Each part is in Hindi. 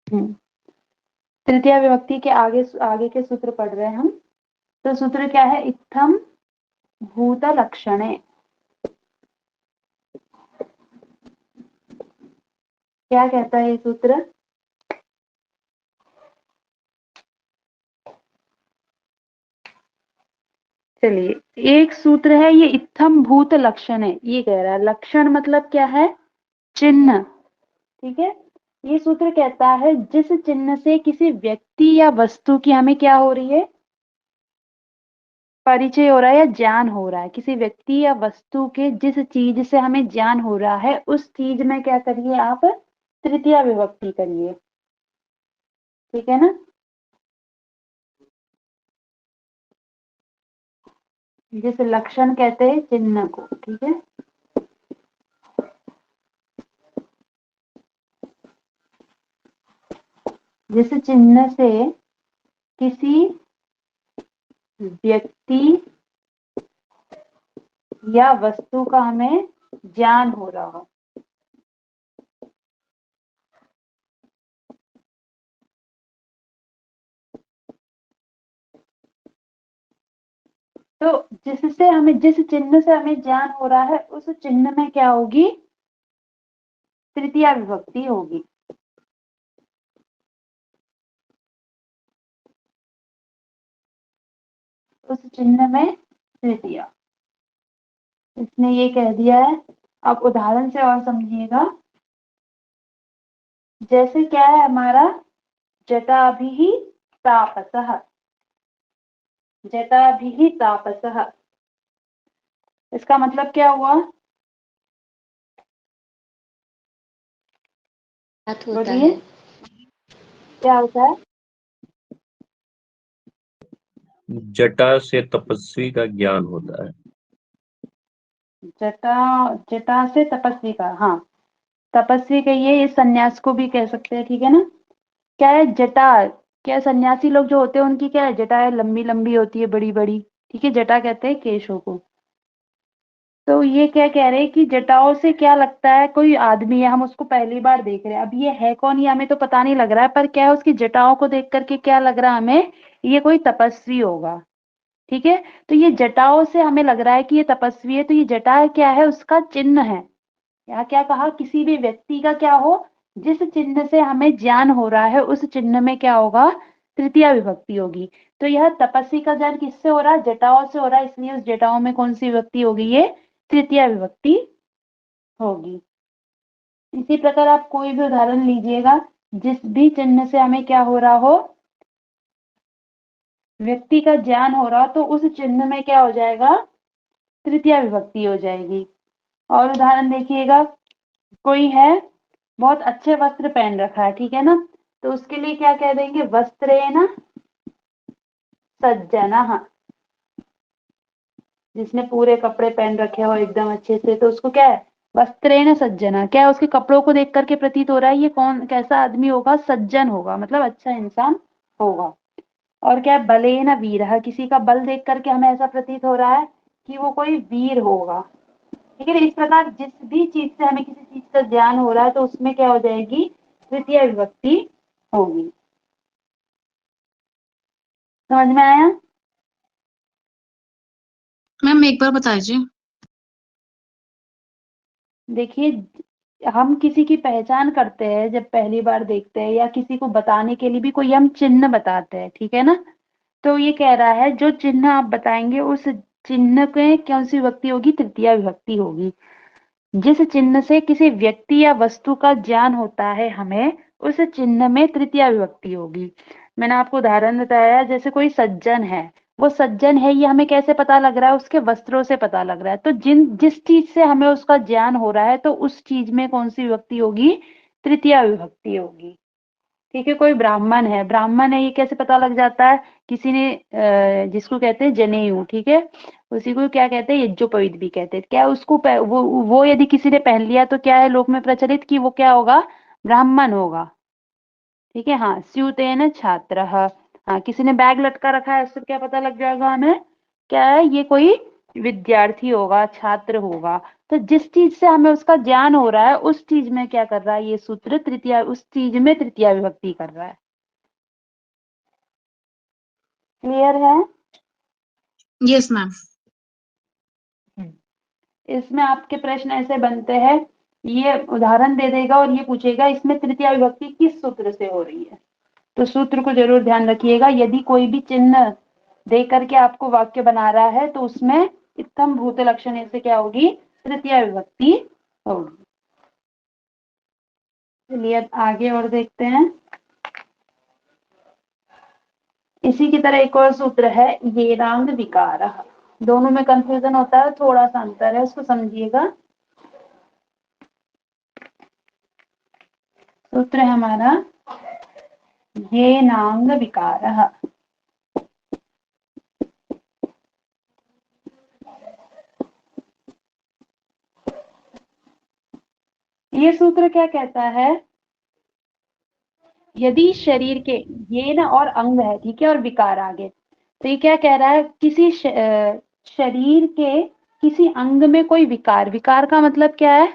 तृतीया विभक्ति के आगे आगे के सूत्र पढ़ रहे हैं हम। तो सूत्र क्या है? इत्थम भूत लक्षणे। क्या कहता है ये सूत्र? चलिए, एक सूत्र है ये, इत्थम भूत लक्षण है, ये कह रहा है। लक्षण मतलब क्या है? चिन्ह। ठीक है, ये सूत्र कहता है जिस चिन्ह से किसी व्यक्ति या वस्तु की हमें क्या हो रही है? परिचय हो रहा है या ज्ञान हो रहा है। किसी व्यक्ति या वस्तु के जिस चीज से हमें ज्ञान हो रहा है उस चीज में क्या करिए आप? तृतीया विभक्ति करिए। ठीक है ना? जिस लक्षण कहते हैं चिन्ह को। ठीक है, जिस चिन्ह से किसी व्यक्ति या वस्तु का हमें ज्ञान हो रहा हो। तो जिससे हमें, जिस चिन्ह से हमें ज्ञान हो रहा है उस चिन्ह में क्या होगी? तृतीया विभक्ति होगी। उस चिन्ह में तृतीया। इसने ये कह दिया है। अब उदाहरण से और समझिएगा। जैसे क्या है हमारा? जटाभिः तापसः। जटाभिः तापसः, इसका मतलब क्या हुआ? बोलिए, क्या होता है? जटा से तपस्वी का ज्ञान होता है। जटा से तपस्वी का, हाँ, तपस्वी कहिए, इस सन्यास को भी कह सकते हैं। ठीक है ना? क्या है जटा? क्या सन्यासी लोग जो होते हैं उनकी क्या है? जटाएं लंबी लंबी होती है, बड़ी बड़ी। ठीक है, जटा कहते हैं केशों को। तो ये क्या कह रहे हैं कि जटाओं से क्या लगता है? कोई आदमी है, हम उसको पहली बार देख रहे हैं, अब ये है कौन ये हमें तो पता नहीं लग रहा है, पर क्या है उसकी जटाओं को देख करके क्या लग रहा है हमें? ये कोई तपस्वी होगा। ठीक है, तो ये जटाओं से हमें लग रहा है कि ये तपस्वी है, तो ये जटा क्या है? उसका चिन्ह है। यहाँ क्या कहा? किसी भी व्यक्ति का क्या हो? जिस चिन्ह से हमें ज्ञान हो रहा है उस चिन्ह में क्या होगा? तृतीया विभक्ति होगी। तो यह तपस्वी का ज्ञान किससे हो रहा है? जटाओं से हो रहा है, इसलिए उस जटाओं में कौन सी विभक्ति होगी? ये तृतीया विभक्ति होगी। इसी प्रकार आप कोई भी उदाहरण लीजिएगा, जिस भी चिन्ह से हमें क्या हो रहा हो? व्यक्ति का ज्ञान हो रहा, तो उस चिन्ह में क्या हो जाएगा? तृतीया विभक्ति हो जाएगी। और उदाहरण देखिएगा, कोई है बहुत अच्छे वस्त्र पहन रखा है, ठीक है ना, तो उसके लिए क्या कह देंगे? वस्त्रेण सज्जनः। जिसने पूरे कपड़े पहन रखे हो एकदम अच्छे से, तो उसको क्या है? वस्त्रेण सज्जनः। क्या है? उसके कपड़ों को देख करके प्रतीत हो रहा है ये कौन, कैसा आदमी होगा? सज्जन होगा, मतलब अच्छा इंसान होगा। और क्या है? बलेन वीरः। किसी का बल देख करके हमें ऐसा प्रतीत हो रहा है कि वो कोई वीर होगा। ठीक है, इस प्रकार जिस भी चीज से हमें किसी चीज का ज्ञान हो रहा है तो उसमें क्या हो जाएगी? तृतीया विभक्ति होगी। समझ में आया? मैम एक बार बता दीजिए। देखिए, हम किसी की पहचान करते हैं जब पहली बार देखते हैं, या किसी को बताने के लिए भी कोई हम चिन्ह बताते हैं। ठीक है ना? तो ये कह रहा है जो चिन्ह आप बताएंगे उस चिन्ह के कौन सी विभक्ति होगी? तृतीया विभक्ति होगी। जिस चिन्ह से किसी व्यक्ति या वस्तु का ज्ञान होता है हमें, उस चिन्ह में तृतीया विभक्ति होगी। मैंने आपको उदाहरण बताया, जैसे कोई सज्जन है, वो सज्जन है ये हमें कैसे पता लग रहा है? उसके वस्त्रों से पता लग रहा है। तो जिस चीज से हमें उसका ज्ञान हो रहा है तो उस चीज में कौन सी विभक्ति होगी? तृतीया विभक्ति होगी। ठीक है, कोई ब्राह्मण है, ब्राह्मण है ये कैसे पता लग जाता है? किसी ने जिसको कहते हैं जनेऊ, ठीक है, उसी को क्या कहते हैं? यज्ञोपवीत भी कहते हैं। क्या उसको वो यदि किसी ने पहन लिया तो क्या है लोक में प्रचलित कि वो क्या होगा? ब्राह्मण होगा। ठीक है, हाँ, स्यूतेन छात्रः। हाँ, किसी ने बैग लटका रखा है, उससे क्या पता लग जाएगा हमें? क्या है? ये कोई विद्यार्थी होगा, छात्र होगा। तो जिस चीज से हमें उसका ज्ञान हो रहा है उस चीज में क्या कर रहा है ये सूत्र, तृतीया, उस चीज में तृतीया विभक्ति कर रहा है। क्लियर है? Yes ma'am. इसमें आपके प्रश्न ऐसे बनते हैं, ये उदाहरण दे देगा और ये पूछेगा इसमें तृतीया विभक्ति किस सूत्र से हो रही है। तो सूत्र को जरूर ध्यान रखिएगा। यदि कोई भी चिन्ह दे करके आपको वाक्य बना रहा है तो उसमें इत्थम भूत लक्षण से क्या होगी, तृतीया विभक्ति होगी। चलिए अब आगे और देखते हैं। इसी की तरह एक और सूत्र है येनांग विकारः। दोनों में कंफ्यूजन होता है, थोड़ा सा अंतर है, उसको समझिएगा। सूत्र है हमारा येनांग विकारः। ये सूत्र क्या कहता है, यदि शरीर के, ये ना और अंग है, ठीक है, और विकार आगे, तो ये क्या कह रहा है, किसी शरीर के किसी अंग में कोई विकार, विकार का मतलब क्या है,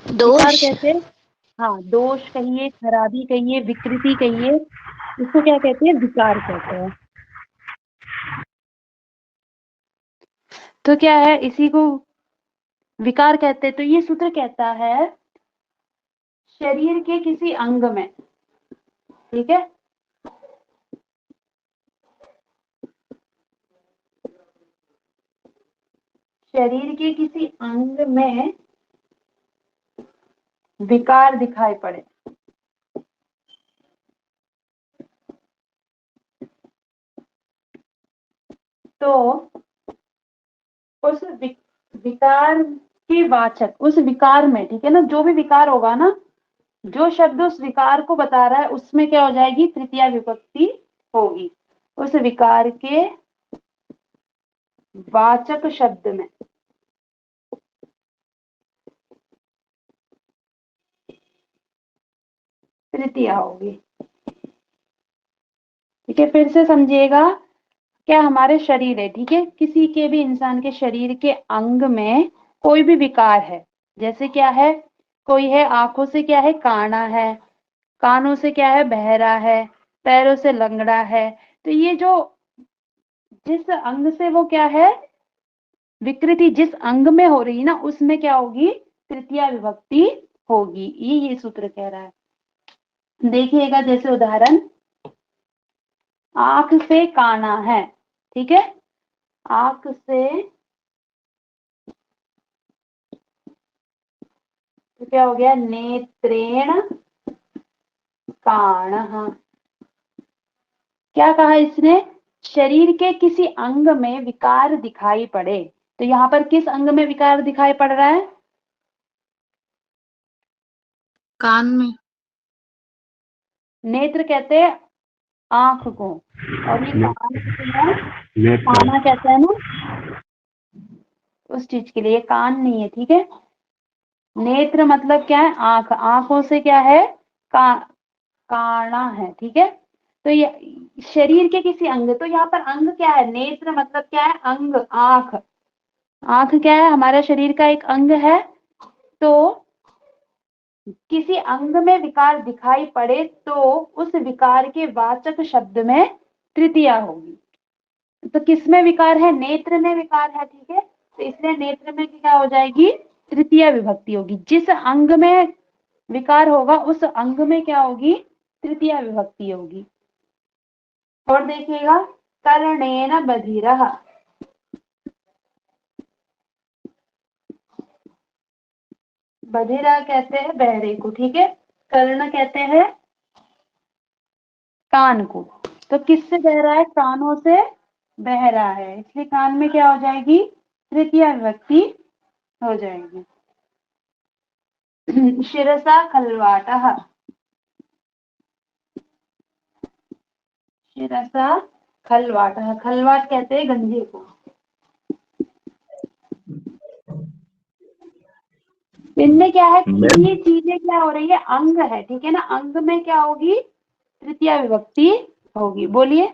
विकार दोष। कहते हैं, हाँ, दोष कहिए, खराबी कहिए, विकृति कहिए, इसको क्या कहते हैं, विकार कहते हैं। तो क्या है, इसी को विकार कहते हैं। तो ये सूत्र कहता है शरीर के किसी अंग में, ठीक है, शरीर के किसी अंग में विकार दिखाई पड़े, तो उस विकार के वाचक, उस विकार में, ठीक है ना, जो भी विकार होगा ना, जो शब्द उस विकार को बता रहा है उसमें क्या हो जाएगी, तृतीया विभक्ति होगी। उस विकार के वाचक शब्द में तृतीया होगी। ठीक है, फिर से समझिएगा। क्या हमारे शरीर है, ठीक है, किसी के भी इंसान के शरीर के अंग में कोई भी विकार है, जैसे क्या है, कोई है आंखों से क्या है, काना है, कानों से क्या है, बहरा है, पैरों से लंगड़ा है, तो ये जो जिस अंग से वो क्या है, विकृति जिस अंग में हो रही है ना, उसमें क्या होगी, तृतीया विभक्ति होगी। ये सूत्र कह रहा है। देखिएगा, जैसे उदाहरण, आंख से काना है, ठीक है, आंख से, तो क्या हो गया, नेत्रेण काणः। क्या कहा इसने, शरीर के किसी अंग में विकार दिखाई पड़े, तो यहाँ पर किस अंग में विकार दिखाई पड़ रहा है, कान में। नेत्र कहते हैं आंख को, और ये कान है, काना कहते हैं ना उस चीज के लिए, कान नहीं है, ठीक है। नेत्र मतलब क्या है, आंख, आंखों से क्या है, काना है, ठीक है। तो ये शरीर के किसी अंग, तो यहाँ पर अंग क्या है, नेत्र मतलब क्या है, अंग, आंख, आंख क्या है, हमारा शरीर का एक अंग है। तो किसी अंग में विकार दिखाई पड़े तो उस विकार के वाचक शब्द में तृतीया होगी। तो किसमें विकार है, नेत्र में विकार है, ठीक है, तो इसलिए नेत्र में क्या हो जाएगी, तृतीया विभक्ति होगी। जिस अंग में विकार होगा उस अंग में क्या होगी, तृतीया विभक्ति होगी। और देखिएगा, कर्णेन बधिरः, बधिरा कहते हैं बहरे को, ठीक है, कर्ण कहते हैं कान को। तो किससे बह रहा है, कानों से बह रहा है, इसलिए कान में क्या हो जाएगी, तृतीया विभक्ति हो जाएगी। शिरसा खलवाटः, शिरसा खलवाटः, खलवाट कहते हैं गंजे को। इनमें क्या है, ये चीजें क्या हो रही है, अंग है, ठीक है ना, अंग में क्या होगी, तृतीया विभक्ति होगी। बोलिए।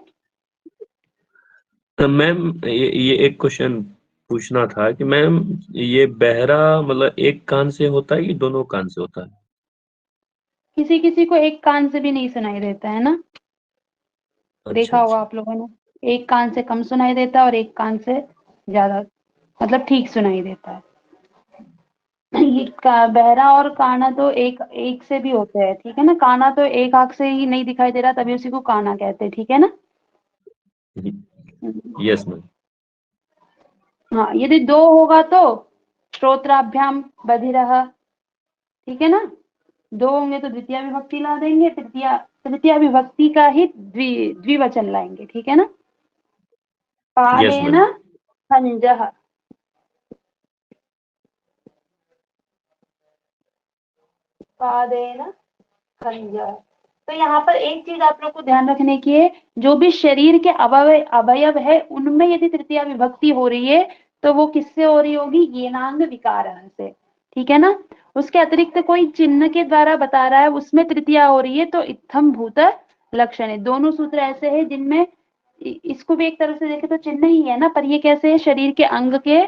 मैम ये एक क्वेश्चन पूछना था कि मैम ये बहरा मतलब एक कान से होता है कि दोनों कान से होता है? किसी किसी को एक कान से भी नहीं सुनाई देता है ना, अच्छा देखा होगा अच्छा। आप लोगों ने, एक कान से कम सुनाई देता है और एक कान से ज्यादा, मतलब ठीक सुनाई देता है। ये बहरा और काना तो एक एक से भी होते हैं, ठीक है ना। काना तो एक आंख से ही नहीं दिखाई दे रहा, तभी उसी को काना कहते हैं, ठीक है ना। Yes ma'am. हाँ, यदि दो होगा तो श्रोत्राभ्याम बधिरः, ठीक है ना। दो होंगे तो द्वितीय विभक्ति ला देंगे, तृतीय विभक्ति का ही द्विवचन लाएंगे, ठीक है ना। यस पादेन मैम। खंजः, पादेन खंजः। तो यहाँ पर एक चीज आप लोग को ध्यान रखने की है, जो भी शरीर के अवयव है उनमें यदि तृतीया विभक्ति हो रही है तो वो किससे हो रही होगी, येनांग विकार से, ठीक है ना। उसके अतिरिक्त कोई चिन्ह के द्वारा बता रहा है उसमें तृतीया हो रही है तो इत्थम भूत लक्षण है। दोनों सूत्र ऐसे हैं जिनमें इसको भी एक तरह से देखे तो चिन्ह ही है ना, पर ये कैसे है, शरीर के अंग के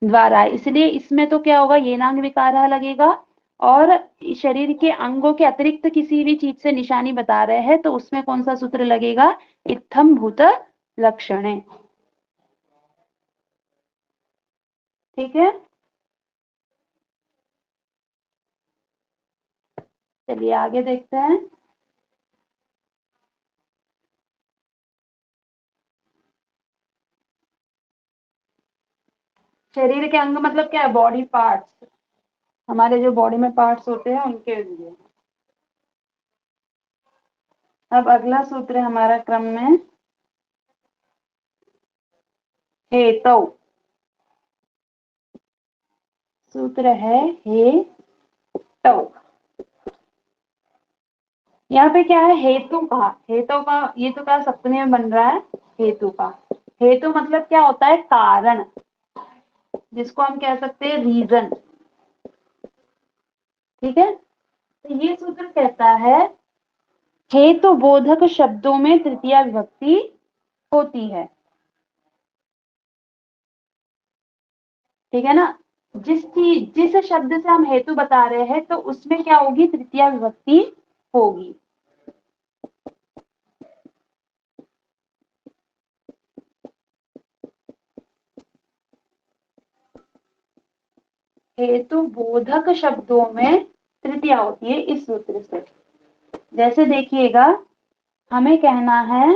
द्वारा है, इसलिए इसमें तो क्या होगा, येनांग विकार लगेगा। और शरीर के अंगों के अतिरिक्त किसी भी चीज से निशानी बता रहे हैं तो उसमें कौन सा सूत्र लगेगा, इत्थम भूत लक्षणे, ठीक है। चलिए आगे देखते हैं। शरीर के अंग मतलब क्या है, बॉडी पार्ट्स, हमारे जो बॉडी में पार्ट्स होते हैं उनके लिए। अब अगला सूत्र है हमारा क्रम में, हेतौ, सूत्र है हेतौ। यहाँ पे क्या है, हेतु का, हेतु का ये तो क्या सप्तमी में बन रहा है, हेतु का। हेतु मतलब क्या होता है, कारण, जिसको हम कह सकते हैं रीजन, ठीक है। तो ये सूत्र कहता है हेतु बोधक शब्दों में तृतीया विभक्ति होती है, ठीक है ना। जिस शब्द से हम हेतु बता रहे हैं तो उसमें क्या होगी, तृतीया विभक्ति होगी। हेतु बोधक शब्दों में तृतीया होती है इस सूत्र से। जैसे देखिएगा, हमें कहना है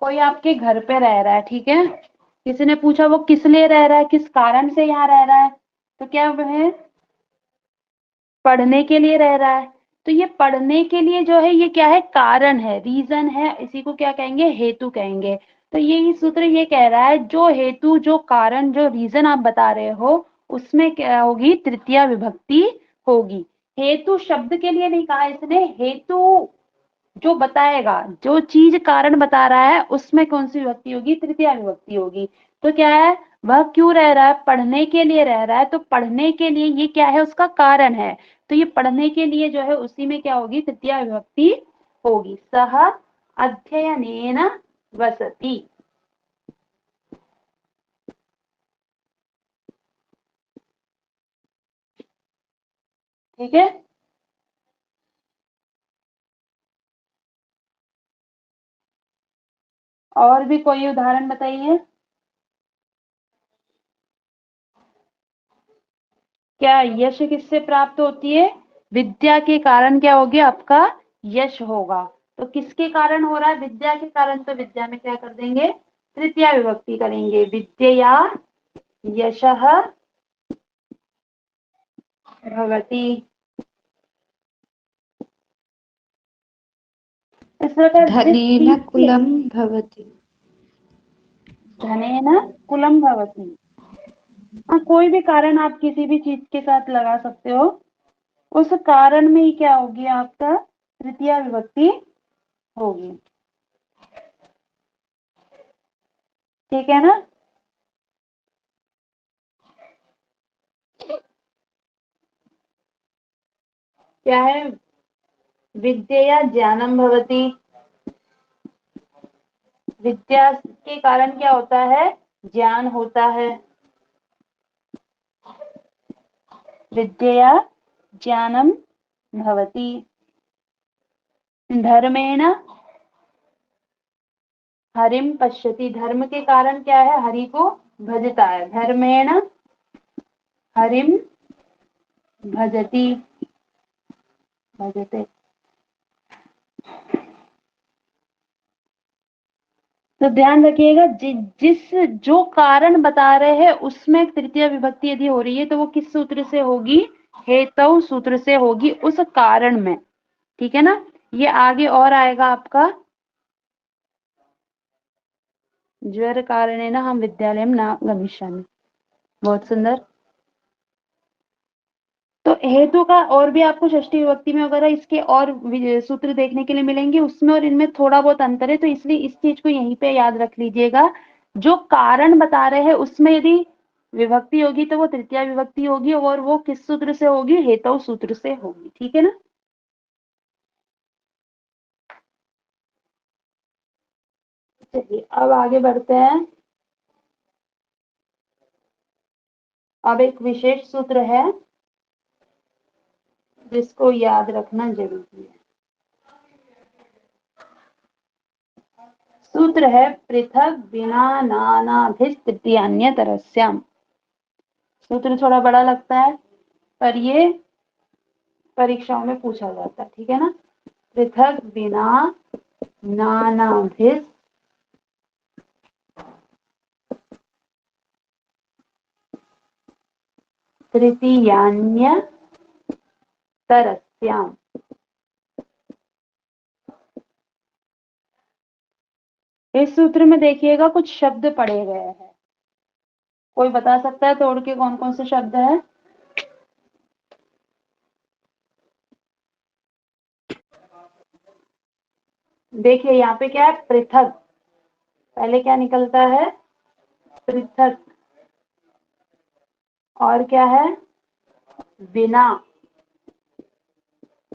कोई आपके घर पे रह रहा है, ठीक है। किसी ने पूछा वो किस लिए रह रहा है, किस कारण से यहाँ रह रहा है, तो क्या वह पढ़ने के लिए रह रहा है। तो ये पढ़ने के लिए जो है ये क्या है, कारण है, रीजन है, इसी को क्या कहेंगे, हेतु कहेंगे। तो ये सूत्र ये कह रहा है जो हेतु, जो कारण, जो रीजन आप बता रहे हो उसमें क्या होगी, तृतीया विभक्ति होगी। हेतु शब्द के लिए नहीं कहा इसने, हेतु जो बताएगा, जो चीज कारण बता रहा है उसमें कौन सी विभक्ति होगी, तृतीया विभक्ति होगी। तो क्या है, वह क्यों रह रहा है, पढ़ने के लिए रह रहा है, तो पढ़ने के लिए ये क्या है, उसका कारण है। तो ये पढ़ने के लिए जो है उसी में क्या होगी, तृतीया विभक्ति होगी। सह अध्ययनेन वसति, ठीक है। और भी कोई उदाहरण बताइए। क्या यश किससे प्राप्त होती है, विद्या के कारण क्या होगी, आपका यश होगा। तो किसके कारण हो रहा है, विद्या के कारण, तो विद्या में क्या कर देंगे, तृतीया विभक्ति करेंगे, विद्या यशः भवति। इस प्रकार जिस धनेन चीज के, कुलं भवति। धनेन कुलम भवति। हाँ, कोई भी कारण आप किसी भी चीज के साथ लगा सकते हो, उस कारण में ही क्या होगी, आपका तृतीया विभक्ति होगी, ठीक है ना। क्या है? विद्यया ज्ञानम भवति। विद्या के कारण क्या होता है? ज्ञान होता है। विद्यया ज्ञानम भवति। धर्मेण हरिम पश्यति। धर्म के कारण क्या है? हरि को भजता है। धर्मेण हरिम भजति, भजते। तो ध्यान रखिएगा, जिस जो कारण बता रहे हैं उसमें तृतीय विभक्ति यदि हो रही है तो वो किस सूत्र से होगी? हेतु सूत्र से होगी, उस कारण में। ठीक है ना? ये आगे और आएगा आपका। ज्वर कारणेन हम विद्यालयं न गमिष्यामि। बहुत सुंदर। तो हेतु का और भी आपको षष्ठी विभक्ति में वगैरह इसके और सूत्र देखने के लिए मिलेंगे, उसमें और इनमें थोड़ा बहुत अंतर है, तो इसलिए इस चीज को यहीं पे याद रख लीजिएगा। जो कारण बता रहे हैं उसमें यदि विभक्ति होगी तो वो तृतीया विभक्ति होगी, और वो किस सूत्र से होगी? हेतु सूत्र से होगी। ठीक है ना? चलिए अब आगे बढ़ते हैं। अब एक विशेष सूत्र है जिसको याद रखना जरूरी है। सूत्र है पृथक बिना नानाभिस तृतीयान्यतरस्याम। सूत्र थोड़ा बड़ा लगता है पर ये परीक्षाओं में पूछा जाता है। ठीक है ना? पृथक बिना नानाभिस तृतीयान्यतरस्याम। इस सूत्र में देखिएगा कुछ शब्द पढ़े गए हैं। कोई बता सकता है तोड़ के कौन कौन से शब्द है? देखिए यहाँ पे क्या है? पृथक। पहले क्या निकलता है? पृथक। और क्या है? बिना।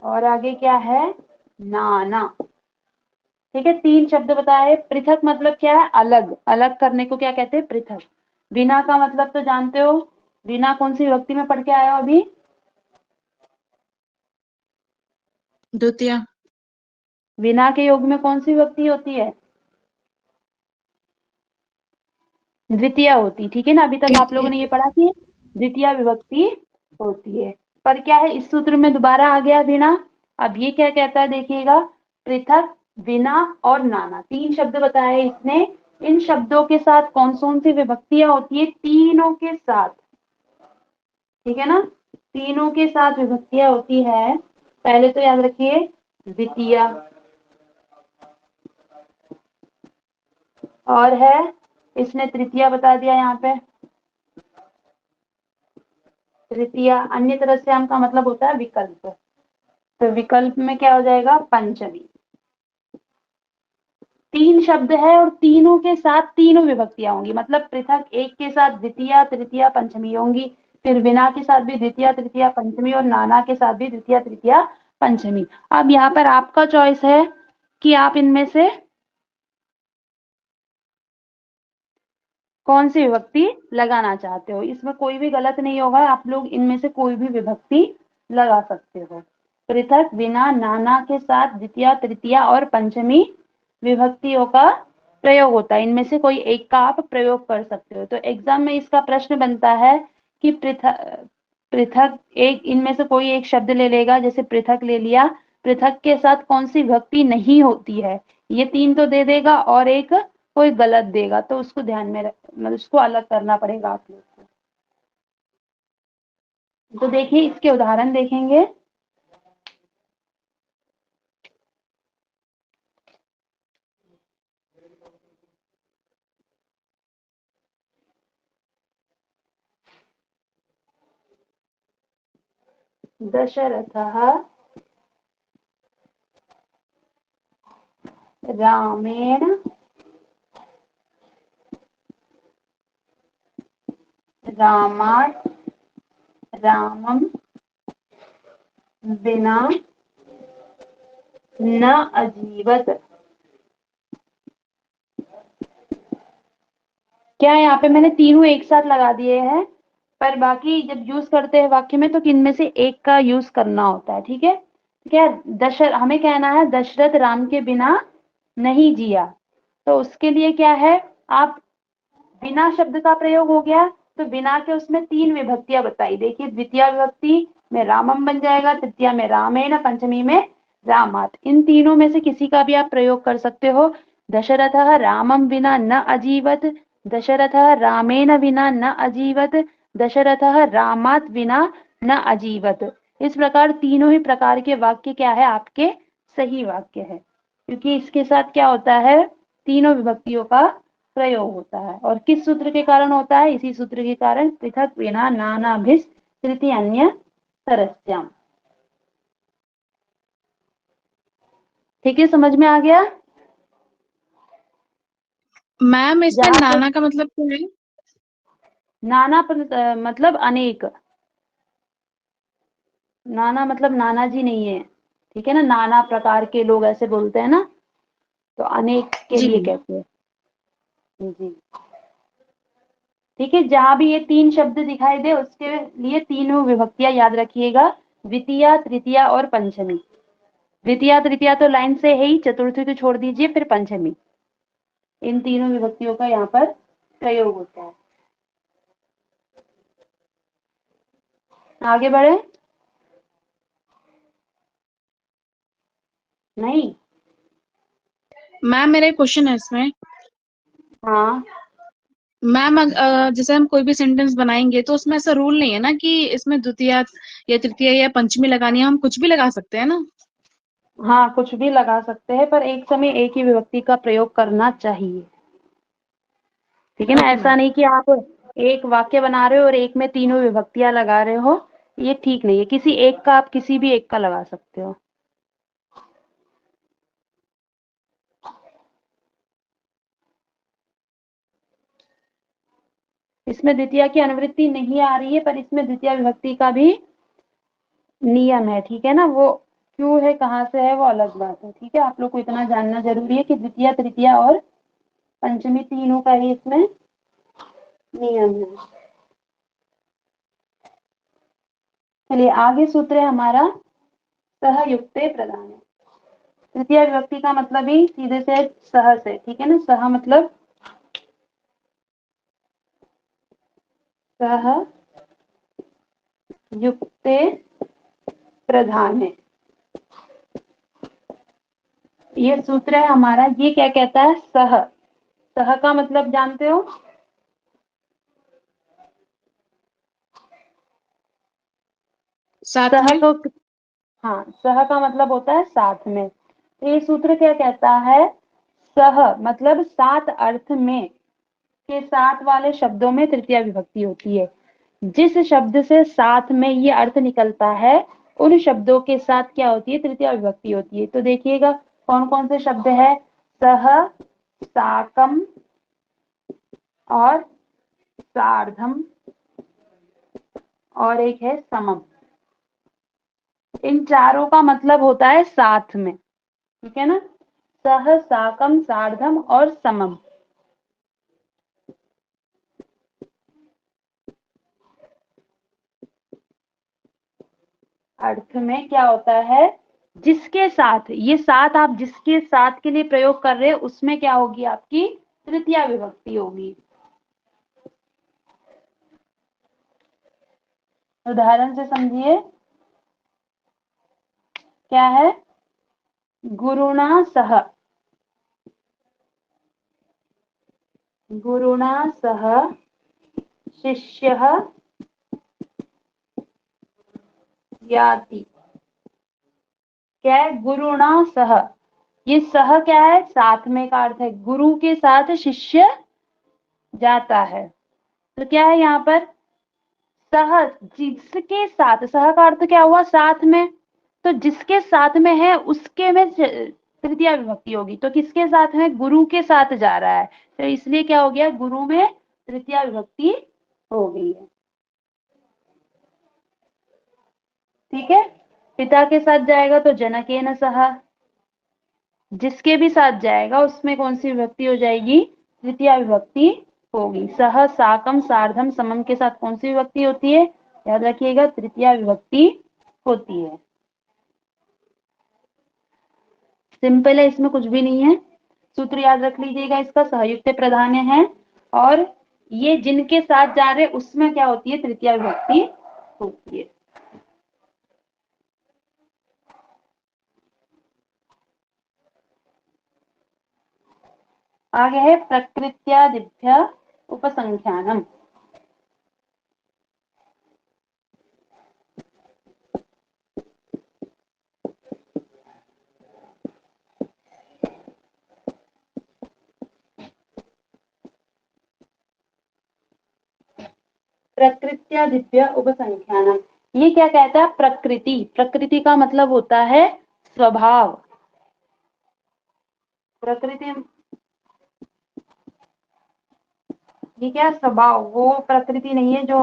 और आगे क्या है? नाना। ठीक है, तीन शब्द बताए। पृथक मतलब क्या है? अलग। अलग करने को क्या कहते हैं? पृथक। बिना का मतलब तो जानते हो। बिना कौन सी विभक्ति में पढ़ के आए हो अभी? द्वितीय। बिना के योग में कौन सी विभक्ति होती है? द्वितीय होती। ठीक है ना? अभी तक आप लोगों ने ये पढ़ा कि द्वितीय विभक्ति होती है। पर क्या है, इस सूत्र में दोबारा आ गया बिना। अब ये क्या कहता है देखिएगा? पृथक, बिना और नाना, तीन शब्द बताए इसने। इन शब्दों के साथ कौन कौन सी विभक्तियां होती है? तीनों के साथ। ठीक है ना? तीनों के साथ विभक्तियां होती है। पहले तो याद रखिए द्वितीय, और है इसने तृतीया बता दिया यहाँ पे। तृतीया। अन्य तरह से हम का मतलब होता है विकल्प। तो विकल्प में क्या हो जाएगा? पंचमी। तीन शब्द है और तीनों के साथ तीनों विभक्तियां होंगी। मतलब पृथक एक के साथ द्वितीय, तृतीया, पंचमी होंगी। फिर बिना के साथ भी द्वितीय, तृतीया, पंचमी, और नाना के साथ भी द्वितीय, तृतीया, पंचमी। अब यहाँ पर आपका चॉइस है कि आप इनमें से कौन सी विभक्ति लगाना चाहते हो। इसमें कोई भी गलत नहीं होगा, आप लोग इनमें से कोई भी विभक्ति लगा सकते हो। पृथक, बिना, नाना के साथ द्वितीय, तृतीया और पंचमी विभक्तियों का प्रयोग होता है। इनमें से कोई एक का आप प्रयोग कर सकते हो। तो एग्जाम में इसका प्रश्न बनता है कि पृथक, पृथक एक, इनमें से कोई एक शब्द ले लेगा। जैसे पृथक ले लिया, पृथक के साथ कौन सी विभक्ति नहीं होती है, ये तीन तो दे देगा, और एक कोई गलत देगा, तो उसको ध्यान में मतलब उसको अलग करना पड़ेगा आप लोग को। तो देखिए इसके उदाहरण देखेंगे। दशरथः रामेण रामात् रामं बिना न अजीवत। क्या है यहाँ पे मैंने तीनों एक साथ लगा दिए हैं, पर बाकी जब यूज करते हैं वाक्य में तो किनमें से एक का यूज करना होता है, ठीक है। क्या हमें कहना है दशरथ राम के बिना नहीं जिया, तो उसके लिए क्या है, आप बिना शब्द का प्रयोग हो गया, तो बिना के उसमें तीन विभक्तियां बताई। देखिए द्वितीय विभक्ति में रामम बन जाएगा, तृतीया में रामेण, पंचमी में रामात। इन तीनों में से किसी का भी आप प्रयोग कर सकते हो। दशरथः रामम विना न अजीवत, दशरथः रामेण विना न अजीवत, दशरथः रामात विना न अजीवत। इस प्रकार तीनों ही प्रकार के वाक्य क्या है, आपके सही वाक्य है, क्योंकि इसके साथ क्या होता है, तीनों विभक्तियों का प्रयोग होता है। और किस सूत्र के कारण होता है, इसी सूत्र के कारण, पृथक विना नानाभिस तृतीय अन्य तरस्याम। ठीक है, समझ में आ गया। मैम इसमें जहां पे नाना का मतलब क्या है? नाना मतलब अनेक, नाना मतलब नाना जी नहीं है, ठीक है ना, नाना प्रकार के लोग ऐसे बोलते हैं ना, तो अनेक के जी। लिए कहते हैं जी। ठीक है, जहां भी ये तीन शब्द दिखाई दे उसके लिए तीनों विभक्तियां याद रखिएगा, द्वितीया, तृतीया और पंचमी। द्वितीया तृतीया तो लाइन से है ही, चतुर्थी तो छोड़ दीजिए, फिर पंचमी। इन तीनों विभक्तियों का यहाँ पर प्रयोग होता है। आगे बढ़े, नहीं, मैम मेरा एक क्वेश्चन है इसमें। हाँ मैम जैसे हम कोई भी सेंटेंस बनाएंगे तो उसमें ऐसा रूल नहीं है ना कि इसमें द्वितीया या तृतीया या पंचमी लगानी है, हम कुछ भी लगा सकते हैं ना? हाँ, कुछ भी लगा सकते हैं, पर एक समय एक ही विभक्ति का प्रयोग करना चाहिए, ठीक है ना। ओके ऐसा मैम। नहीं कि आप एक वाक्य बना रहे हो और एक में तीनों विभक्तियां लगा रहे हो, ये ठीक नहीं है। किसी एक का आप किसी भी एक का लगा सकते हो। इसमें द्वितीया की अनुवृत्ति नहीं आ रही है, पर इसमें द्वितीय विभक्ति का भी नियम है, ठीक है ना। वो क्यों है, कहाँ से है, वो अलग बात है, ठीक है। आप लोग को इतना जानना जरूरी है कि द्वितीय, तृतीया और पंचमी तीनों का ही इसमें नियम है। चलिए आगे सूत्र है हमारा सहयुक्ते प्रधान। तृतीय विभक्ति का मतलब ही सीधे से सह से, ठीक है ना। सह मतलब सह युक्ते प्रधान है, ये सूत्र है हमारा। ये क्या कहता है, सह, सह का मतलब जानते हो, साथ सह में। को, हाँ, सह का मतलब होता है साथ में। तो ये सूत्र क्या कहता है, सह मतलब सात अर्थ में के साथ वाले शब्दों में तृतीय विभक्ति होती है। जिस शब्द से साथ में ये अर्थ निकलता है उन शब्दों के साथ क्या होती है, तृतीय विभक्ति होती है। तो देखिएगा कौन कौन से शब्द है, सह, साकम और सार्धम, और एक है समम। इन चारों का मतलब होता है साथ में, ठीक है ना। सह, साकम, सार्धम और समम। अर्थ में क्या होता है, जिसके साथ, ये साथ आप जिसके साथ के लिए प्रयोग कर रहे हैं उसमें क्या होगी, आपकी तृतीय विभक्ति होगी। उदाहरण से समझिए, क्या है, गुरुणा सह, गुरुणा सह शिष्यः याति। क्या है, गुरुणा सह, ये सह क्या है, साथ में का अर्थ है, गुरु के साथ शिष्य जाता है। तो क्या है यहाँ पर, सह जिसके साथ, सह का अर्थ क्या हुआ, साथ में, तो जिसके साथ में है उसके में तृतीय विभक्ति होगी। तो किसके साथ में, गुरु के साथ जा रहा है, तो इसलिए क्या हो गया, गुरु में तृतीय विभक्ति हो गई है, ठीक है। पिता के साथ जाएगा तो जनकेन सह, जिसके भी साथ जाएगा उसमें कौन सी विभक्ति हो जाएगी, तृतीया विभक्ति होगी। सह, साकम, सार्धम, समम के साथ कौन सी विभक्ति होती है, याद रखिएगा तृतीया विभक्ति होती है। सिंपल है, इसमें कुछ भी नहीं है। सूत्र याद रख लीजिएगा इसका, सहयुक्त प्राधान्य है और ये जिनके साथ जा रहे उसमें क्या होती है, तृतीया विभक्ति होती है। आगे है प्रकृत्यादिभ्य उपसंख्यानम। प्रकृत्यादिभ्य उपसंख्यानम, ये क्या कहता है, प्रकृति, प्रकृति का मतलब होता है स्वभाव। प्रकृति ये क्या, स्वभाव, वो प्रकृति नहीं है जो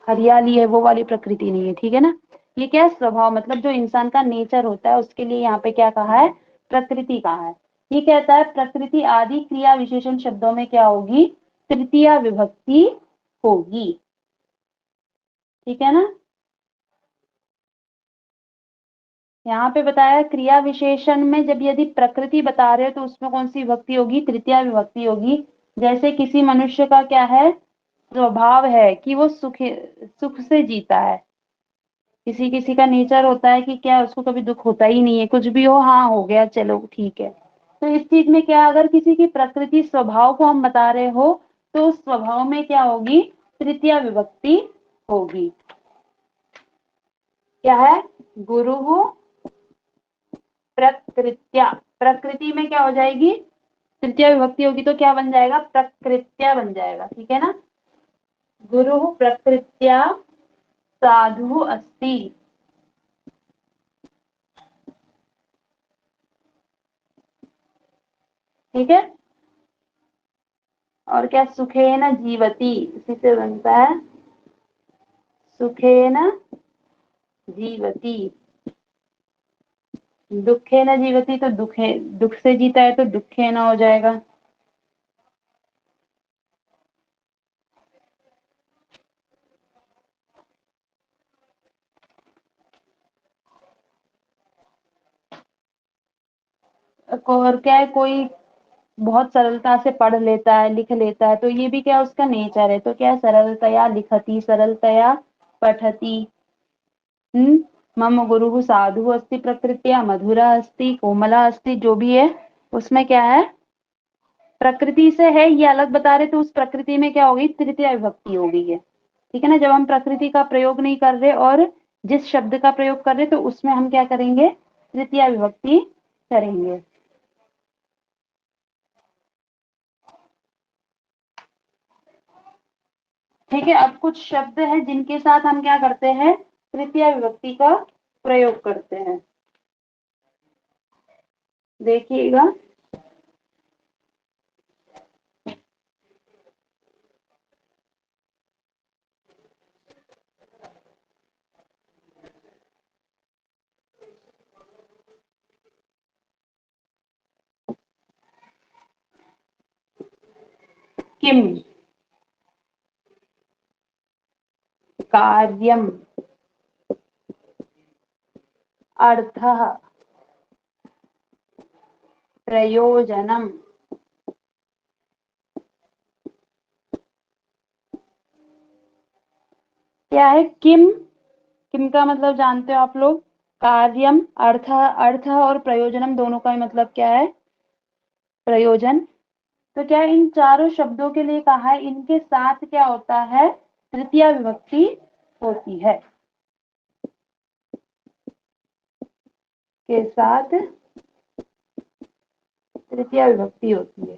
हरियाली है, वो वाली प्रकृति नहीं है, ठीक है ना। ये क्या है, स्वभाव, मतलब जो इंसान का नेचर होता है उसके लिए यहाँ पे क्या कहा है, प्रकृति कहा है। ये कहता है प्रकृति आदि क्रिया विशेषण शब्दों में क्या होगी, तृतीया विभक्ति होगी, ठीक है ना। यहाँ पे बताया क्रिया विशेषण में जब यदि प्रकृति बता रहे हो तो उसमें कौन सी विभक्ति होगी, तृतीया विभक्ति होगी। जैसे किसी मनुष्य का क्या है, स्वभाव है कि वो सुख से जीता है। किसी किसी का नेचर होता है कि क्या उसको कभी दुख होता ही नहीं है, कुछ भी हो हाँ हो गया चलो ठीक है। तो इस चीज में क्या, अगर किसी की प्रकृति स्वभाव को हम बता रहे हो तो उस स्वभाव में क्या होगी, तृतीया विभक्ति होगी। क्या है, गुरु प्रकृत्या, प्रकृति में क्या हो जाएगी, तृतीया विभक्ति होगी तो क्या बन जाएगा, प्रकृत्या बन जाएगा, ठीक है ना। गुरु प्रकृत्या साधु अस्ति, ठीक है। और क्या, सुखेन जीवति, इसी से बनता है सुखेन जीवति। दुखेन जीवति तो दुख से जीता है तो दुखेन हो जाएगा। और क्या है, कोई बहुत सरलता से पढ़ लेता है, लिख लेता है, तो ये भी क्या उसका नेचर है, तो क्या है, सरलतया लिखति, सरलतया पठति। मम गुरु साधु अस्ति प्रकृत्या, मधुरा अस्ति, कोमला अस्ति, जो भी है उसमें क्या है, प्रकृति से है, ये अलग बता रहे तो उस प्रकृति में क्या होगी, तृतीया विभक्ति हो गई है, ठीक है ना। जब हम प्रकृति का प्रयोग नहीं कर रहे और जिस शब्द का प्रयोग कर रहे तो उसमें हम क्या करेंगे, तृतीया विभक्ति करेंगे। ठीक है, अब कुछ शब्द है जिनके साथ हम क्या करते हैं, तृतीया विभक्ति का प्रयोग करते हैं, देखिएगा। किम, कार्यम, अर्थः, प्रयोजनम। क्या है किम, किम का मतलब जानते हो आप लोग, कार्यम, अर्थ, अर्थ और प्रयोजनम दोनों का ही मतलब क्या है, प्रयोजन। तो क्या इन चारों शब्दों के लिए कहा है, इनके साथ क्या होता है, तृतीया विभक्ति होती है, के साथ तृतीया विभक्ति होती है।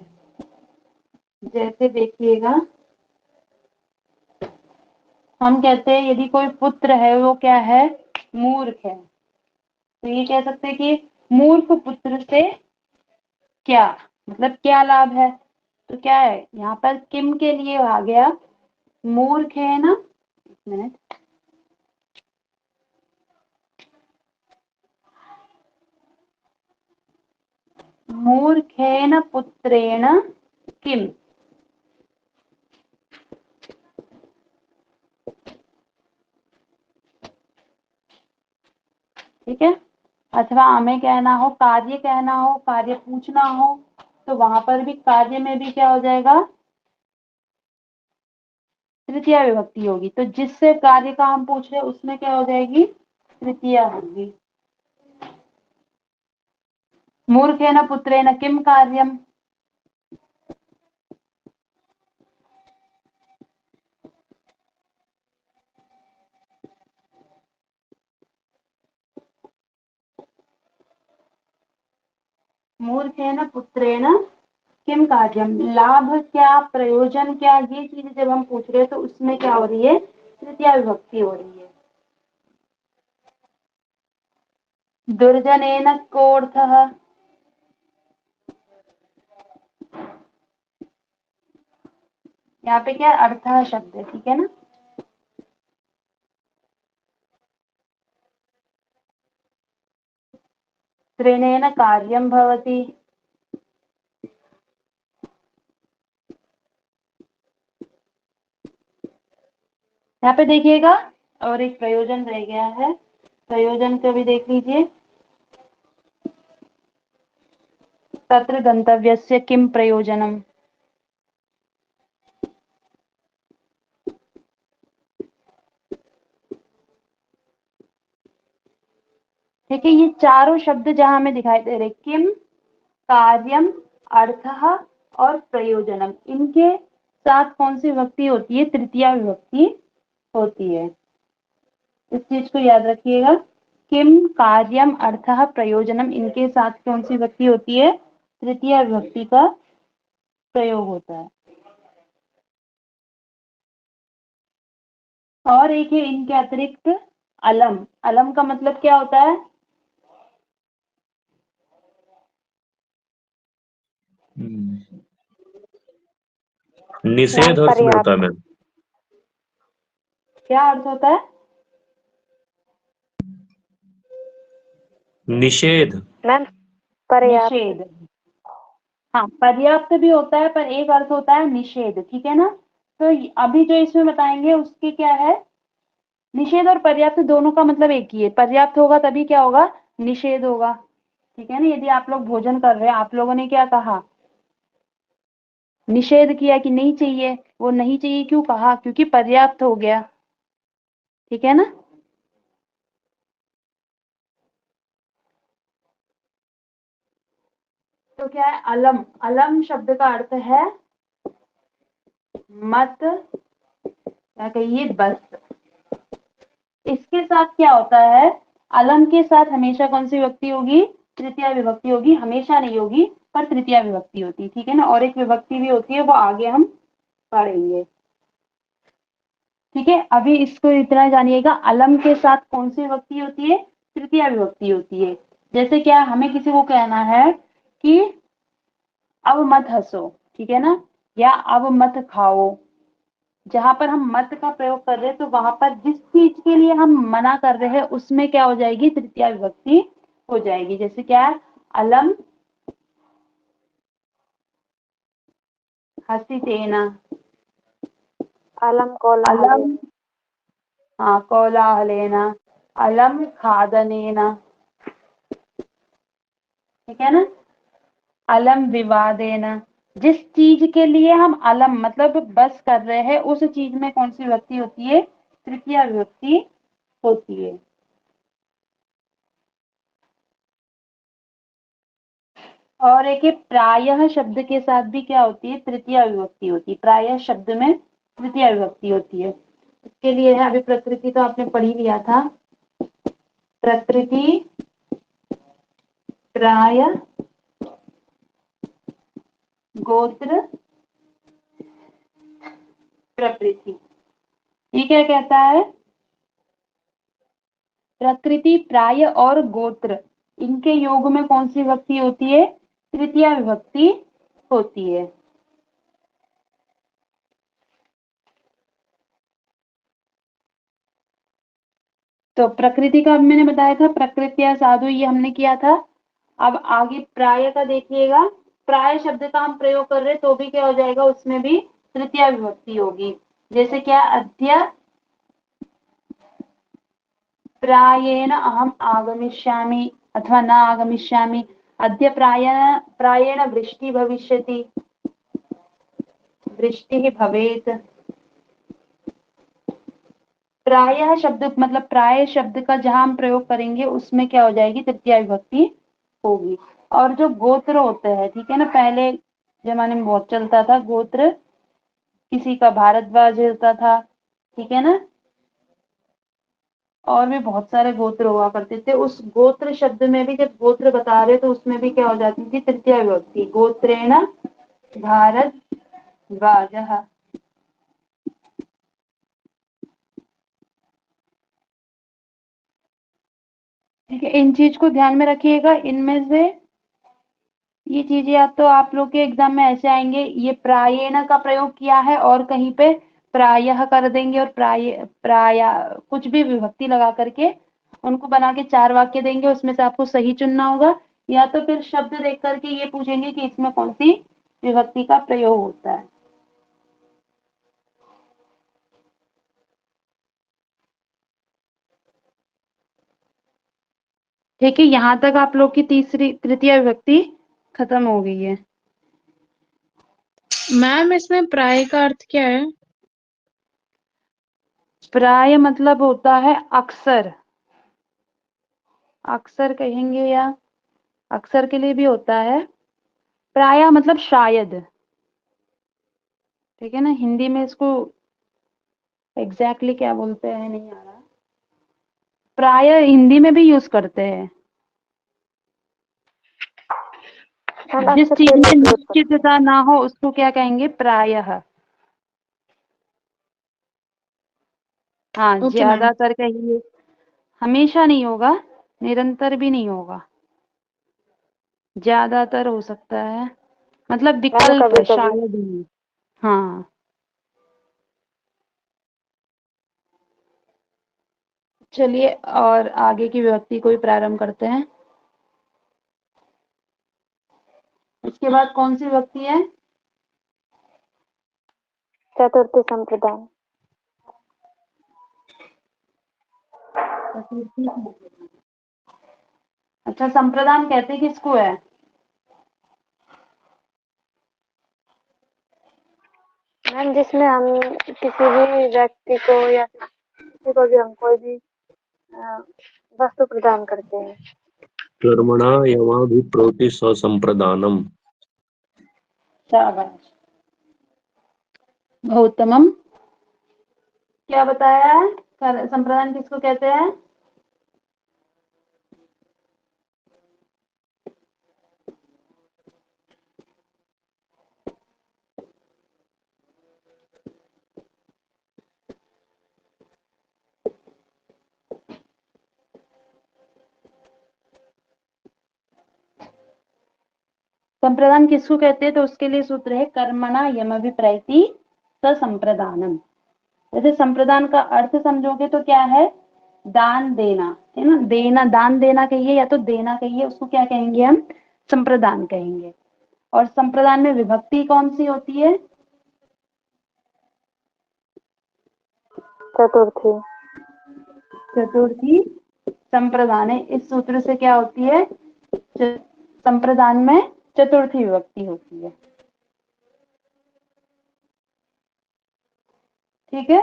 जैसे देखिएगा, हम कहते हैं यदि कोई पुत्र है वो क्या है, मूर्ख है, तो ये कह सकते हैं कि मूर्ख पुत्र से क्या, मतलब क्या लाभ है। तो क्या है यहाँ पर किम के लिए आ गया, मूर्ख है ना, एक मिनट, मूर्खेण पुत्रेण किम। ठीक है, अथवा हमें कहना हो, कार्य कहना हो, कार्य पूछना हो, तो वहां पर भी कार्य में भी क्या हो जाएगा, तृतीया विभक्ति होगी। तो जिससे कार्य का हम पूछ रहे हैं उसमें क्या हो जाएगी, तृतीया होगी। मूर्खेण पुत्रेण किम कार्यम। मूर्खेण पुत्रेण किम कार्यम, लाभ क्या, प्रयोजन क्या, ये चीज जब हम पूछ रहे हैं तो उसमें क्या हो रही है, तृतीया विभक्ति हो रही है। दुर्जनेन कोऽर्थः, यहाँ पे क्या अर्थः शब्द है, ठीक है ना। त्रिनेन कार्यम भवति, यहाँ पे देखिएगा और एक प्रयोजन रह गया है, प्रयोजन को भी देख लीजिए। तत्र गंतव्यस्य किम प्रयोजनम। ठीक है, ये चारों शब्द जहां हमें दिखाई दे रहे, किम, कार्यम, अर्थः और प्रयोजनम, इनके साथ कौन सी विभक्ति होती है, तृतीया विभक्ति होती है। इस चीज को याद रखिएगा, किम, कार्यम, अर्थः, प्रयोजनम, इनके साथ कौन सी विभक्ति होती है, तृतीया विभक्ति का प्रयोग होता है। और एक है इनके अतिरिक्त अलम। अलम का मतलब क्या होता है, निषेध अर्थ में होता है मैम। क्या अर्थ होता है, निषेध। मैम पर्याप्त। निषेध। हाँ, पर्याप्त भी होता है, पर एक अर्थ होता है निषेध, ठीक है ना। तो अभी जो इसमें बताएंगे उसके क्या है, निषेध और पर्याप्त दोनों का मतलब एक ही है। पर्याप्त होगा तभी क्या होगा, निषेध होगा, ठीक है ना। यदि आप लोग भोजन कर रहे हैं, आप लोगों ने क्या कहा, निषेध किया कि नहीं चाहिए, वो नहीं चाहिए क्यों कहा, क्योंकि पर्याप्त हो गया, ठीक है ना। तो क्या है अलम, अलम शब्द का अर्थ है मत, क्या कहिए, बस। इसके साथ क्या होता है, अलम के साथ हमेशा कौन सी विभक्ति होगी, तृतीया विभक्ति होगी, हमेशा नहीं होगी पर तृतीया विभक्ति होती है, ठीक है ना। और एक विभक्ति भी होती है, वो आगे हम पढ़ेंगे, ठीक है। अभी इसको इतना जानिएगा, अलम के साथ कौन सी विभक्ति होती है, तृतीया विभक्ति होती है। जैसे क्या, हमें किसी को कहना है कि अब मत हंसो, ठीक है ना, या अब मत खाओ, जहां पर हम मत का प्रयोग कर रहे हैं तो वहां पर जिस चीज के लिए हम मना कर रहे हैं उसमें क्या हो जाएगी, तृतीया विभक्ति हो जाएगी। जैसे क्या है, अलम हसितेन, अलम कोलाहल। अलम, हाँ, कोलाहलेन, अलम खादनेन, ठीक है ना, अलम विवादेन। जिस चीज के लिए हम अलम मतलब बस कर रहे हैं उस चीज में कौन सी विभक्ति होती है, तृतीया विभक्ति होती है। और एक प्रायः शब्द के साथ भी क्या होती है, तृतीया विभक्ति होती है। प्रायः शब्द में तृतीया विभक्ति होती है। इसके लिए है, अभी प्रकृति तो आपने पढ़ ही लिया था, प्रकृति, प्राय, गोत्र, प्रकृति। ये क्या कहता है, प्रकृति, प्राय और गोत्र, इनके योग में कौन सी विभक्ति होती है, तृतीया विभक्ति होती है। तो प्रकृति का मैंने बताया था, प्रकृत्या साधु, ये हमने किया था। अब आगे प्राय का देखिएगा, प्राय शब्द का हम प्रयोग कर रहे हैं तो भी क्या हो जाएगा, उसमें भी तृतीया विभक्ति होगी। जैसे क्या, अद्य प्रायेण अहम आगमिष्यामि अथवा न आगमिष्यामि, अद्य प्रायेण वृष्टि भविष्यति, वृष्टि भवेत्। प्रायः शब्द मतलब प्राय शब्द का जहां हम प्रयोग करेंगे उसमें क्या हो जाएगी, तृतीया विभक्ति होगी। और जो गोत्र होते हैं, ठीक है ना, पहले जमाने में बहुत चलता था गोत्र, किसी का भारद्वाज होता था, ठीक है ना, और भी बहुत सारे गोत्र हुआ करते थे। उस गोत्र शब्द में भी जब गोत्र बता रहे तो उसमें भी क्या हो जाती थी, तृतीया विभक्ति, गोत्रेण भारद्वाजः। ठीक है, इन चीज को ध्यान में रखिएगा। इनमें से ये चीजें या तो आप लोग के एग्जाम में ऐसे आएंगे, ये प्रायेण का प्रयोग किया है और कहीं पे प्रायः कर देंगे और प्राय कुछ भी विभक्ति लगा करके उनको बना के 4 वाक्य देंगे, उसमें से आपको सही चुनना होगा। या तो फिर शब्द देख करके ये पूछेंगे कि इसमें कौन सी विभक्ति का प्रयोग होता है। ठीक है, यहाँ तक आप लोग की तृतीय विभक्ति खत्म हो गई है। मैम इसमें प्राय का अर्थ क्या है? प्राय मतलब होता है अक्सर, अक्सर कहेंगे या अक्सर के लिए भी होता है। प्राय मतलब शायद, ठीक है ना, हिंदी में इसको एग्जैक्टली क्या बोलते हैं नहीं आ रहा, प्राय हिंदी में भी यूज करते हैं। जिस चीज में निश्चितता ना हो उसको क्या कहेंगे, प्रायः। हाँ, ओके मैम। ज्यादातर कहिए, हमेशा नहीं होगा, निरंतर भी नहीं होगा, ज्यादातर हो सकता है, मतलब विकल्प है, शायद नहीं। हाँ, चलिए और आगे की विभक्ति को भी प्रारंभ करते हैं। इसके बाद कौन सी विभक्ति है, चतुर्थी संप्रदान। अच्छा, संप्रदान कहते किसको है? मैम जिसमें हम किसी भी व्यक्ति को या किसी को भी हम कोई भी वस्तु प्रदान करते हैं। कर्मणा यमाभिप्रोति ससंप्रदानम। शाबाश, बहुतमम। क्या बताया है, संप्रदान किसको कहते हैं? संप्रदान किसको कहते हैं, तो उसके लिए सूत्र है कर्मणा यमभिप्रैति ससंप्रदानम। जैसे संप्रदान का अर्थ समझोगे तो क्या है, दान देना, है ना, देना, दान देना कहिए या तो देना कहिए, उसको क्या कहेंगे हम, संप्रदान कहेंगे। और संप्रदान में विभक्ति कौन सी होती है, चतुर्थी। चतुर्थी संप्रदान है। इस सूत्र से क्या होती है, संप्रदान में चतुर्थी विभक्ति होती है। ठीक है,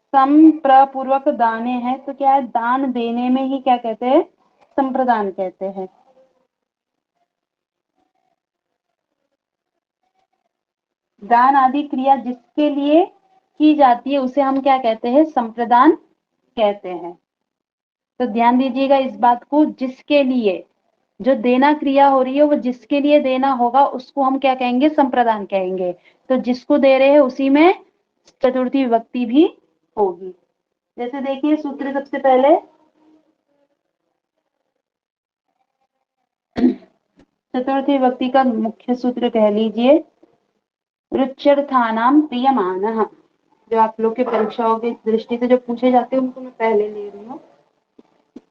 संप्रपूर्वक दाने है तो क्या है, दान देने में ही क्या कहते हैं, संप्रदान कहते हैं। दान आदि क्रिया जिसके लिए की जाती है उसे हम क्या कहते हैं, संप्रदान कहते हैं। तो ध्यान दीजिएगा इस बात को, जिसके लिए, जो देना क्रिया हो रही है वो जिसके लिए देना होगा उसको हम क्या कहेंगे, संप्रदान कहेंगे। तो जिसको दे रहे हैं उसी में चतुर्थी विभक्ति भी होगी। जैसे देखिए सूत्र सबसे पहले, चतुर्थी विभक्ति का मुख्य सूत्र कह लीजिए, रुच्यर्थानाम प्रियमानः। जो आप लोग के परीक्षाओं की दृष्टि से जो पूछे जाते हैं उनको मैं पहले ले रही हूँ।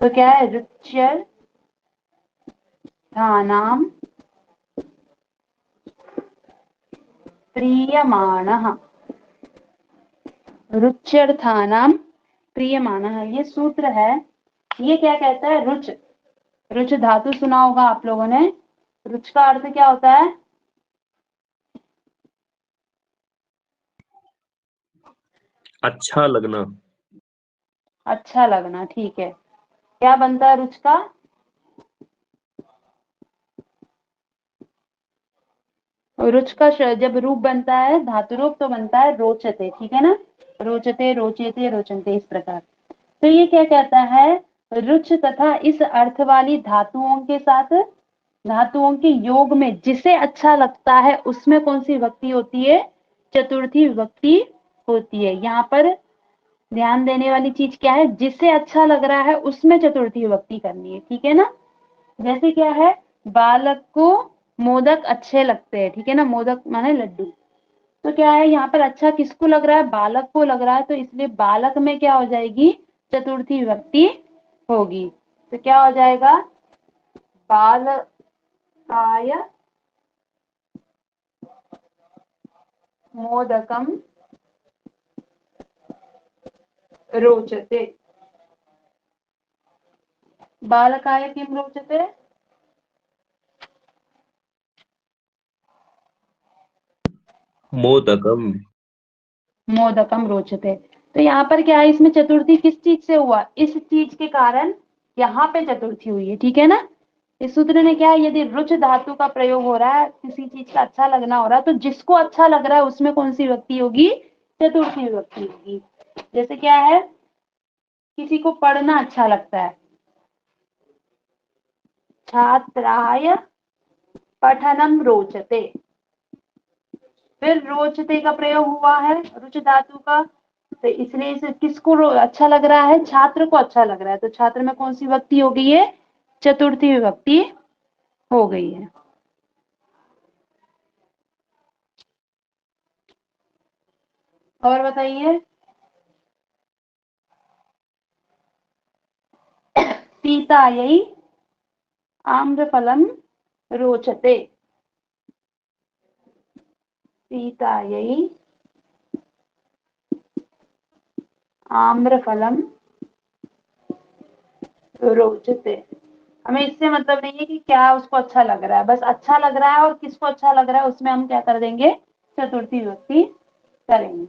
तो क्या है, रुच्यर रुच्यर्थानां प्रीयमाणः। रुच्यर्थानां प्रीयमाणः, ये सूत्र है। ये क्या कहता है? रुच, रुच धातु सुना होगा आप लोगों ने। रुच का अर्थ क्या होता है? अच्छा लगना। अच्छा लगना, ठीक है। क्या बनता है रुच का? रुच का जब रूप बनता है, धातु रूप, तो बनता है रोचते, ठीक है ना। रोचते, रोचते, रोचन्ते, इस प्रकार। तो ये क्या कहता है? रुच तथा इस अर्थ वाली धातुओं के साथ, धातुओं के योग में जिसे अच्छा लगता है उसमें कौन सी विभक्ति होती है? चतुर्थी विभक्ति होती है। यहाँ पर ध्यान देने वाली चीज क्या है? जिसे अच्छा लग रहा है उसमें चतुर्थी विभक्ति करनी है, ठीक है ना। जैसे क्या है? बालक को मोदक अच्छे लगते हैं, ठीक है ना। मोदक माने लड्डू। तो क्या है यहाँ पर? अच्छा किसको लग रहा है? बालक को लग रहा है, तो इसलिए बालक में क्या हो जाएगी? चतुर्थी विभक्ति होगी। तो क्या हो जाएगा? बालकाय मोदकम रोचते। बालकाय किम रोचते? मोदकम। मोदकम रोचते। तो यहाँ पर क्या है? इसमें चतुर्थी किस चीज से हुआ? इस चीज के कारण यहाँ पे चतुर्थी हुई है, ठीक है ना। इस सूत्र ने क्या है? यदि रुच धातु का प्रयोग हो रहा है, किसी चीज का अच्छा लगना हो रहा है, तो जिसको अच्छा लग रहा है उसमें कौन सी विभक्ति होगी? चतुर्थी विभक्ति होगी। जैसे क्या है? किसी को पढ़ना अच्छा लगता है, छात्राय पठनम रोचते। फिर रोचते का प्रयोग हुआ है रुच धातु का, तो इसलिए इसे किसको अच्छा लग रहा है? छात्र को अच्छा लग रहा है, तो छात्र में कौन सी विभक्ति हो गई है? चतुर्थी विभक्ति हो गई है। और बताइए। सीतायै आम्रफलम रोचते। सीतायै आम्रफलम रोचते। हमें इससे मतलब नहीं है कि क्या उसको अच्छा लग रहा है, बस अच्छा लग रहा है और किसको अच्छा लग रहा है उसमें हम क्या कर देंगे? चतुर्थी विभक्ति करेंगे।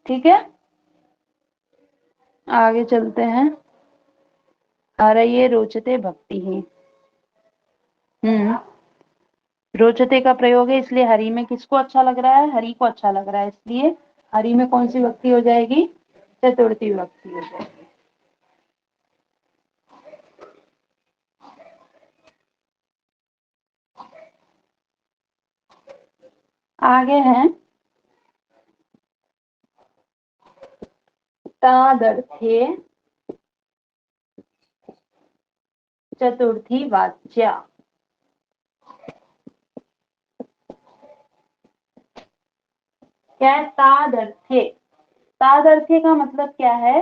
ठीक है, आगे चलते हैं। अरे ये रोचते भक्ति ही। रोचते का प्रयोग है, इसलिए हरि में किसको अच्छा लग रहा है? हरि को अच्छा लग रहा है, इसलिए हरि में कौन सी विभक्ति हो जाएगी? चतुर्थी विभक्ति हो जाएगी। आगे हैं तादर्थे चतुर्थी वाच्या। क्या है? तादर्थे। तादर्थे का मतलब क्या है?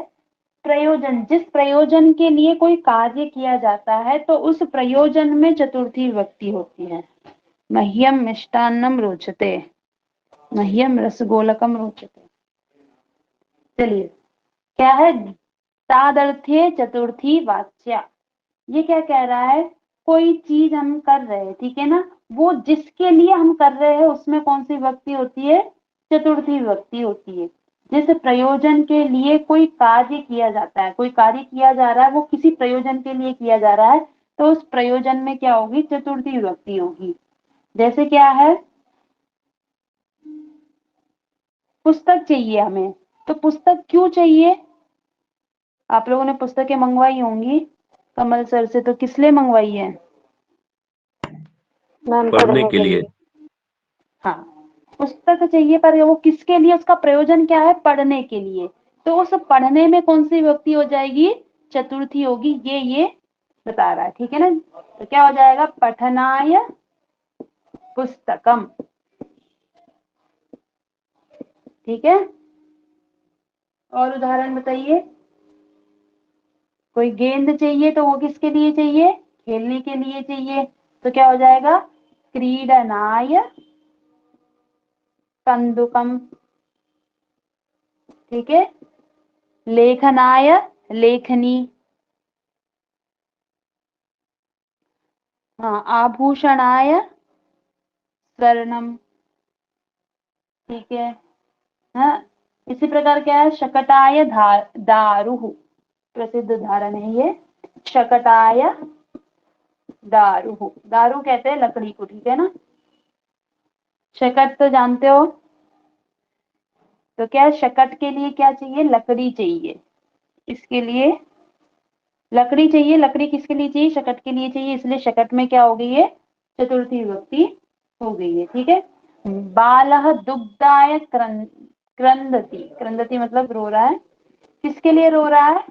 प्रयोजन। जिस प्रयोजन के लिए कोई कार्य किया जाता है तो उस प्रयोजन में चतुर्थी विभक्ति होती है। मह्यम मिष्टान्नम रोचते, मह्यम रसगोलकम रोचते। चलिए, क्या है? तादर्थे चतुर्थी वाच्या। ये क्या कह रहा है? कोई चीज हम कर रहे हैं, ठीक है ना, वो जिसके लिए हम कर रहे हैं उसमें कौन सी विभक्ति होती है? चतुर्थी विभक्ति होती है। जिस प्रयोजन के लिए कोई कार्य किया जाता है, कोई कार्य किया जा रहा है, वो किसी प्रयोजन के लिए किया जा रहा है, तो उस प्रयोजन में क्या होगी? चतुर्थी विभक्ति होगी। जैसे क्या है? पुस्तक चाहिए हमें, तो पुस्तक क्यों चाहिए? आप लोगों ने पुस्तकें मंगवाई होंगी कमल सर से, तो किस लिए मंगवाई है? मैम पढ़ने के लिए। हाँ, पुस्तक चाहिए, पर वो किसके लिए? उसका प्रयोजन क्या है? पढ़ने के लिए। तो उस पढ़ने में कौन सी विभक्ति हो जाएगी? चतुर्थी होगी। ये बता रहा है, ठीक है ना। तो क्या हो जाएगा? पठनाय पुस्तकम। ठीक है, और उदाहरण बताइए। कोई गेंद चाहिए तो वो किसके लिए चाहिए? खेलने के लिए चाहिए। तो क्या हो जाएगा? क्रीडनाय कंदुकम। ठीक है। लेखनाय लेखनी। हाँ, आभूषणाय स्वर्णम। ठीक है। हाँ, इसी प्रकार क्या है? शकटाय दारुः। प्रसिद्ध उदाहरण है ये। शकटाय दारुः। दारू कहते हैं लकड़ी को, ठीक है ना। शकट तो जानते हो। तो क्या शकट के लिए क्या चाहिए? लकड़ी चाहिए। इसके लिए लकड़ी चाहिए। लकड़ी किसके लिए चाहिए? शकट के लिए चाहिए। इसलिए शकट में क्या हो गई है? चतुर्थी विभक्ति हो गई है। ठीक है। बालः दुग्धाय क्रंदति। क्रंदति मतलब रो रहा है। किसके लिए रो रहा है?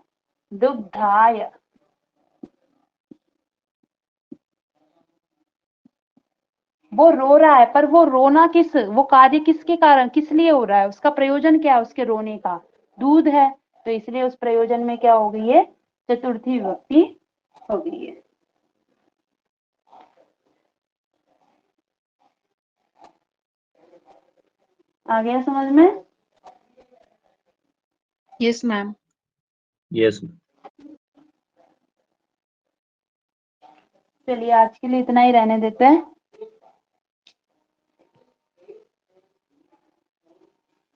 दुग्धाय। वो रो रहा है, पर वो रोना वो कार्य किसके कारण, किस लिए हो रहा है? उसका प्रयोजन क्या है उसके रोने का? दूध है। तो इसलिए उस प्रयोजन में क्या हो गई है? चतुर्थी विभक्ति हो गई है। आ गया समझ में? Yes ma'am. यस। चलिए आज के लिए इतना ही रहने देते हैं।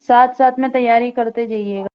साथ साथ में तैयारी करते जाइएगा।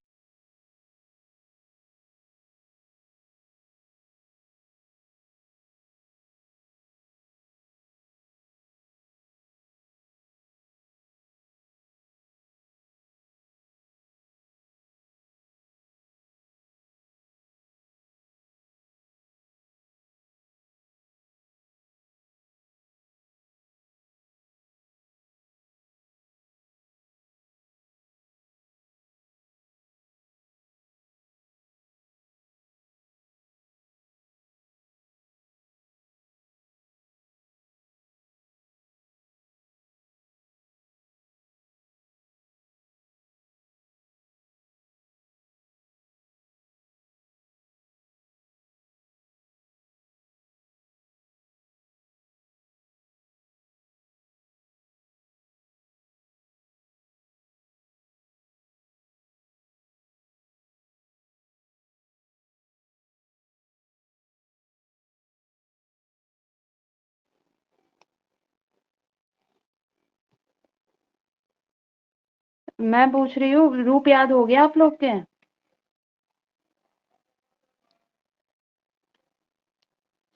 मैं पूछ रही हूँ, रूप याद हो गया आप लोग के?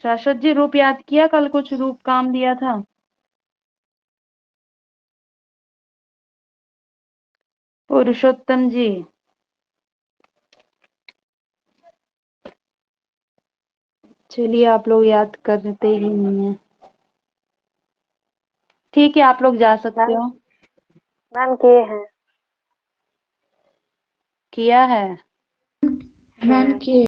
शाश्वत जी, रूप याद किया? कल कुछ रूप काम दिया था। पुरुषोत्तम जी, चलिए आप लोग याद करते ही नहीं है। ठीक है, आप लोग जा सकते हो। मैम किए हैं। किया है? मैम के